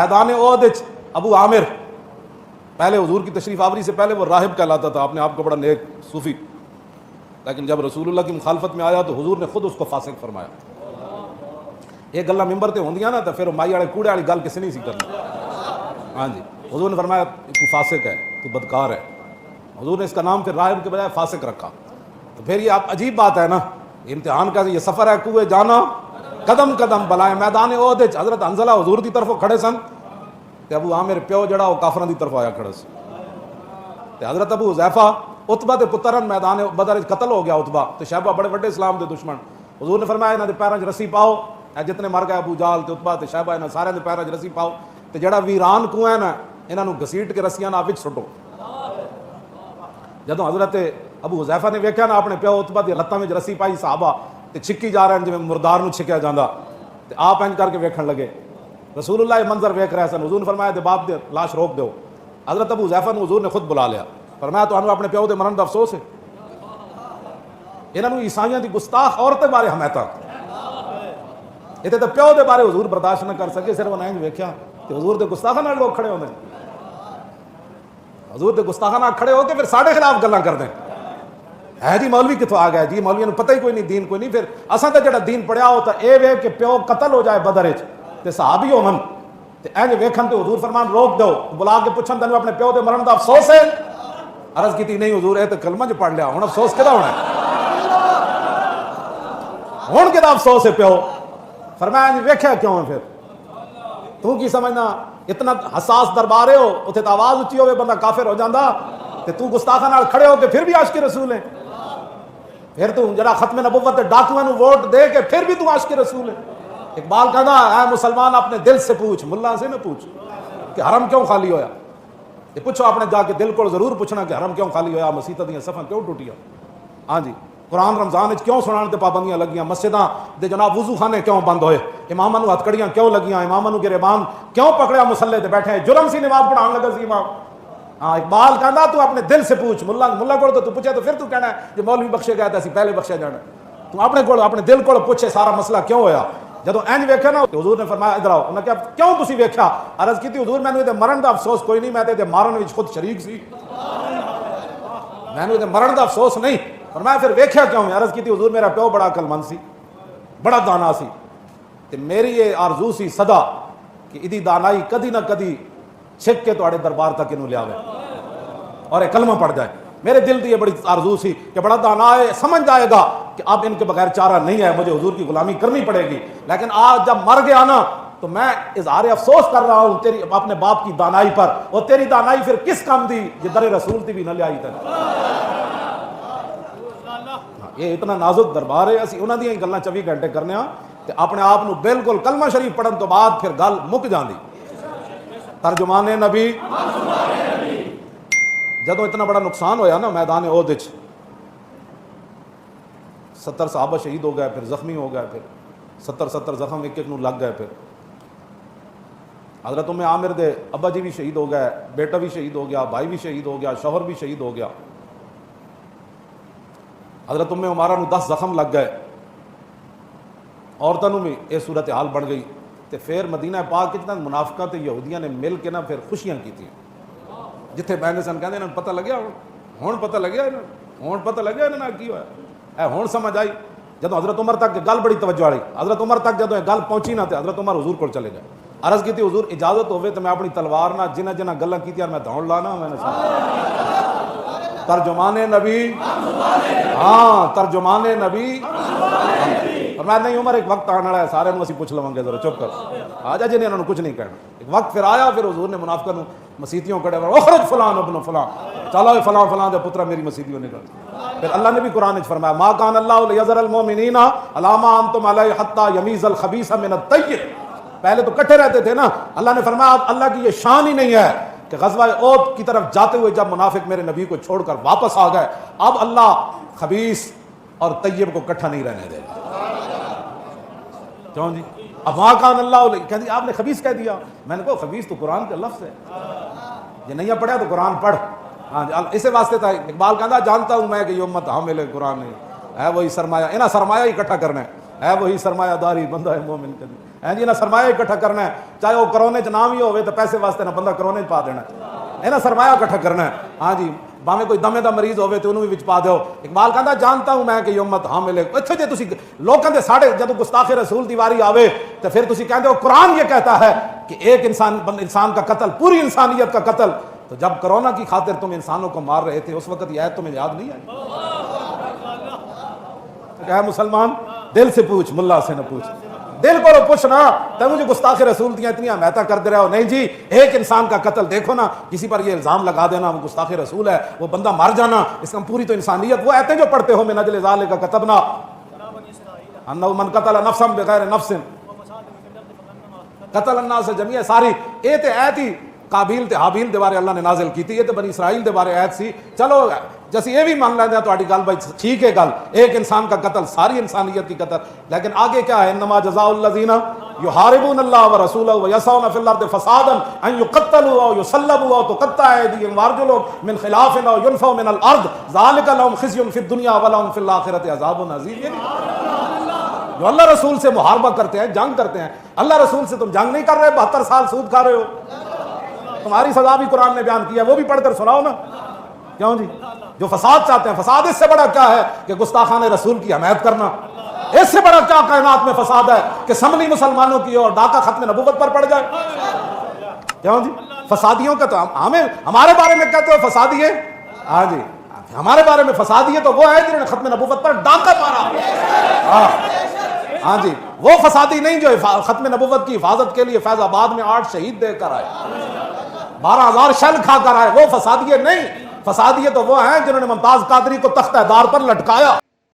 میدان احد ابو عامر پہلے حضور کی تشریف آوری سے پہلے وہ راہب کہلاتا تھا، اپنے آپ کو بڑا نیک صوفی، لیکن جب رسول اللہ کی مخالفت میں آیا تو حضور نے خود اس کو فاسق فرمایا۔ ایک گلاں ممبر تے ہوندیاں نا تو پھر مائی والے کوڑے والی گل کسی نہیں سی کرنی۔ ہاں جی، حضور نے فرمایا تو فاسق ہے، تو بدکار ہے۔ حضور نے اس کا نام پھر راہب کے بجائے فاسق رکھا۔ تو پھر یہ آپ عجیب بات ہے نا، امتحان کا یہ سفر ہے کوئے جانا قدم قدم بلائے۔ میدان احد حضرت حنظلہ حضور دی طرف کھڑے سن تے ابو عامر پیو جڑا وہ کافراں دی طرف آیا کھڑا سی تے حضرت ابو حذیفہ عتبہ دے پترن میدان بدر قتل ہو گیا۔ عتبہ تے شیبہ بڑے بڑے اسلام دے دشمن۔ حضور نے فرمایا انہاں دے پیراں 'چ رسی پاؤ، اے جتنے مر گئے ابو جہل تے عتبہ تے شیبہ انہاں سارے دے پیراں 'چ رسی پاؤ تے جڑا ویران کنواں ہے نا انہاں نوں گھسیٹ کے رسیاں نال وچ سٹو۔ جدوں حضرت ابو حذیفہ نے ویکھیا نا اپنے پیو عتبہ دی لتاں وچ رسی پائی، صحابہ تے چھکی جا رہے ہیں جویں مردار نوں چھکیا جاندا، تے آپ انج کر کے ویکھن لگے۔ رسول اللہ یہ منظر ویکھ رہے سن۔ حضور نے فرمایا دے باپ دے لاش روک دیو۔ حضرت ابو حذیفہ نے حضور نے خود بلا لیا، فرمایا تانوں اپنے پیو دے مرن دا افسوس ہے؟ انہاں نوں عیسائیاں دی گستاخ عورتیں بارے حمایتاں، ایتھے تے پیو دے بارے حضور برداشت نہ کر سکے، صرف انہیں ویکھیا تے حضور دے گستاخاں نال لوگ کھڑے ہوندے، حضور دے گستاخاں نال کھڑے ہو کے پھر ساڈے خلاف گلاں کردے ہے جی مولوی کتوں آ گیا جی، مولویاں نوں پتہ ہی کوئی نہیں، دین کوئی نہیں۔ پھر اساں تے جڑا دین پڑھیا ہوتا اے وے کہ پیو قتل ہو جائے بدر وچ تے صحابی ہون تے انج ویکھن تے حضور فرمان روک دو، بلا کے پوچھن تینوں اپنے پیو دے مرن دا افسوس ہے؟ عرض کیتی نہیں حضور اے تے کلمہ جو پڑھ لیا، ہن افسوس کدا ہونا ہے؟ ہن کدا افسوس ہے پیو؟ فرمایا انج ویکھیا کیوں ہے پھر؟ تو کی سمجھنا اتنا حساس دربار ہو اتنے تو آواز اچھی ہوئے بندہ کافر ہو جاندہ تے تو گستاخاں نال کھڑے ہو کے پھر بھی عاشق رسول ہے؟ پھر تو جڑا ختم نبوت ڈاکوؤں نوں ووٹ دے کے پھر بھی تو عاشق رسول ہے؟ اقبال کہنا اے مسلمان اپنے دل سے پوچھ، ملا سے نہ پوچھ کہ حرم کیوں خالی ہویا۔ یہ پوچھو اپنے جا کے دل کو ضرور پوچھنا کہ حرم کیوں خالی ہویا، مسیتاں دیاں صفاں کیوں ٹوٹیاں، ہاں جی قرآن رمضان وچ کیوں سنان تے پابندیاں لگیاں، مسجداں دے جناب وضو خانے کیوں بند ہوئے، اماماں نوں ہتھکڑیاں کیوں لگیاں، اماماں نوں گریبان کیوں پکڑیا مصلے تے بیٹھے، جرم سی نماز پڑھان لگا سی امام۔ ہاں اقبال کہندا تو اپنے دل سے پوچھ، ملا کول تو پوچھے تو پھر تو کہنا ہے جو مولوی بخشے گیا تے اسی پہلے بخشیا جانا، تو اپنے کول اپنے دل کول پوچھے سارا مسئلہ کیوں ہویا۔ جدوں اینج ویکھیا نا حضور نے فرمایا ادھر آؤ، انہاں کہا کیوں تسی ویکھیا؟ عرض کیتی حضور مینوں تے مرن دا افسوس کوئی نہیں، میں تے مارن وچ خود شریک سی، مینوں تے مرن دا افسوس نہیں۔ فرمایا پھر ویکھیا کیوں ہے؟ عرض کیتی حضور میرا پیو بڑا عقل مند سی، بڑا دانا سی، تے میری یہ آرزو سی صدا کہ ادی دانائی کدی نہ کدی چھک کے تواڈے دربار تک انہوں لے آوے اور ایک کلمہ پڑھ جائے۔ میرے دل کی یہ بڑی آرزو سی کہ بڑا دانا ہے، سمجھ جائے گا کہ اب ان کے بغیر چارہ نہیں ہے، مجھے حضور کی غلامی کرنی پڑے گی، لیکن آج جب مر گیا نا تو میں اظہار افسوس کر رہا ہوں تیری اپنے باپ کی دانائی پر، اور تیری دانائی پھر کس کام دی یہ در رسول تھی بھی نہ لے آئی تھی۔ یہ اتنا نازک دربار ہے، اسی انہاں دیاں گلاں 24 گھنٹے کرنے ہاں تے اپنے آپ نو بالکل کلمہ شریف پڑھن تو بعد پھر گل مک جاندی۔ ترجمان نبی جدوں اتنا بڑا نقصان ہویا نا میدان احد وچ، 70 صحابہ شہید ہو گئے، پھر زخمی ہو گئے، پھر 70 زخم ایک ایک نوں لگ گئے، پھر حضرت عامر دے ابا جی بھی شہید ہو گئے، بیٹا بھی شہید ہو گیا، بھائی بھی شہید ہو گیا، شوہر بھی شہید ہو گیا، حضرت عمارہ نوں 10 زخم لگ گئے، عورتوں بھی یہ صورتحال بن گئی۔ تے پھر مدینہ پاک کتنا منافقاں تے یہودیاں نے مل کے نا پھر خوشیاں کیتیاں، جتھے بہنے سن کہندے انہاں پتہ لگیا، ہن پتہ لگیا ہن پتہ لگیا انہاں کی ہویا، اے ہن سمجھ آئی۔ جدوں حضرت عمر تک گل بڑی توجہ والی، حضرت عمر تک جدوں گل پہنچی نا تے حضرت عمر حضور کول چلے گئے، عرض کیتی حضور اجازت ہوے تے میں اپنی تلوار نہ جنہ جنہ گلاں کیتیاں میں دھوڑ لانا۔ میں نے ترجمان نبی، ہاں ترجمان نبی، فرمایا نہیں عمر ایک وقت آنے والا ہے سارے نوں اسی پوچھ لواں گے، ذرا چپ کر آ جا جی، انہوں نے کچھ نہیں کہنا۔ ایک وقت پھر آیا، پھر حضور نے منافقاں نوں مسیتیوں کڑے اخرج فلان ابن فلان، چلو فلاں فلاں دے پترا میری مسیتیوں نکل۔ پھر اللہ نے بھی قرآن وچ فرمایا ما کان اللہ لیذر المؤمنین علی ما انتم علیہ حتی یمیز الخبیث من الطیب۔ پہلے تو کٹھے رہتے تھے نا، اللہ نے فرمایا اب اللہ کی یہ شان ہی نہیں ہے کہ غزوہ احد کی طرف جاتے ہوئے جب منافق میرے نبی کو چھوڑ کر واپس آ گئے، اب اللہ خبیث اور طیب کو کٹھا نہیں رہنے دے گا۔ کیوں جی؟ اب وہاں کان اللہ کہہ دیا، آپ نے خبیث کہہ دیا۔ میں نے کہا خبیث تو قرآن کا لفظ ہے، یہ نہیں پڑھا تو قرآن پڑھ۔ ہاں جی اسی واسطے تھا اقبال کہتا جانتا ہوں میں کہ یہ امت حامل قرآن ہے وہی سرمایہ، انہاں سرمایہ ہی اکٹھا کرنا ہے وہی سرمایہ داری بندہ ہے مومن کا۔ ہے جی نہ سرمایہ اکٹھا کرنا ہے، چاہے وہ کرونے چ نام ہی ہوئے تو پیسے واسطے نہ بندہ کرونے چ پا دینا ہے نا، سرمایہ اکٹھا کرنا ہے. ہاں جی باویں کوئی دمے دا مریض ہوئے تو انہوں بھی وچ پا دیو. اقبال کہندا جانتا ہوں میں کہ یہ امت حامل ہے. اتھے جے تسی لوکاں دے ساڑے جدوں گستاخ رسول دی واری آوے تو پھر تسی کہندے ہو قرآن یہ کہتا ہے کہ ایک انسان کا قتل پوری انسانیت کا قتل. تو جب کرونا کی خاطر تم انسانوں کو مار رہے تھے اس وقت یہ آیت تمہیں یاد نہیں آئی؟ کہ مسلمان دل سے پوچھ، ملا سے نہ پوچھ. دل کو پوچھنا تو مجھے گستاخ رسول دیا اتنی حمایتیں کر دے رہے ہو. نہیں جی ایک انسان کا قتل دیکھو نا، کسی پر یہ الزام لگا دینا وہ گستاخ رسول ہے، وہ بندہ مر جانا، اس کا پوری تو انسانیت. وہ آیتیں جو پڑھتے ہو من اجل ذالک کتبنا انہ من قتل نفسا بغیر نفس قتل الناس جميعا. ساری یہ تے ایت ہی قابیل تے حابیل دے بارے اللہ نے نازل کی تھی، یہ تے بنی اسرائیل دے بارے ایت سی. چلو جیسے یہ بھی مان لیندے ہیں تہاڈی گل بھائی ٹھیک ہے گل، ایک انسان کا قتل ساری انسانیت کی قتل. لیکن آگے کیا ہے؟ انما جزاء الذین یحاربون اللہ ورسولہ ویسعون فی الارض فسادا ان یقتلوا او یصلبوا او تقطع ایدیہم وارجلہم من خلاف او ینفوا من الارض ذلک لهم خزی فی الدنیا ولہم فی الآخرۃ عذاب عظیم. جو اللہ رسول سے محاربہ کرتے ہیں، جنگ کرتے ہیں، اللہ رسول سے تم جنگ نہیں کر رہے، 72 سال سود کھا رہے ہو، تمہاری سزا بھی قرآن نے بیان کی ہے، وہ بھی پڑھ کر سناؤ نا. کیوں جی؟ جو فساد چاہتے ہیں، فساد اس سے بڑا کیا ہے کہ گستاخان رسول کی حمایت کرنا. اس سے بڑا کیا کائنات میں فساد ہے کہ سمنی مسلمانوں کی اور ڈاکہ ختم نبوت پر پڑ جائے. کیوں جی؟ فسادیوں کا تو ہمیں ہمارے بارے میں کہتے ہو فسادی ہے. ہاں جی ہمارے بارے میں فسادی ہے تو وہ ہے جنہوں نے ختم نبوت پر ڈاکہ مارا. ہاں جی وہ فسادی نہیں جو ختم نبوت کی حفاظت کے لیے فیض آباد میں 8 شہید دے کر آئے، 12,000 شل کھا کر آئے. وہ فسادی نہیں. فسادی تو وہ ہیں جنہوں نے ممتاز قادری کو تختہ دار پر لٹکایا.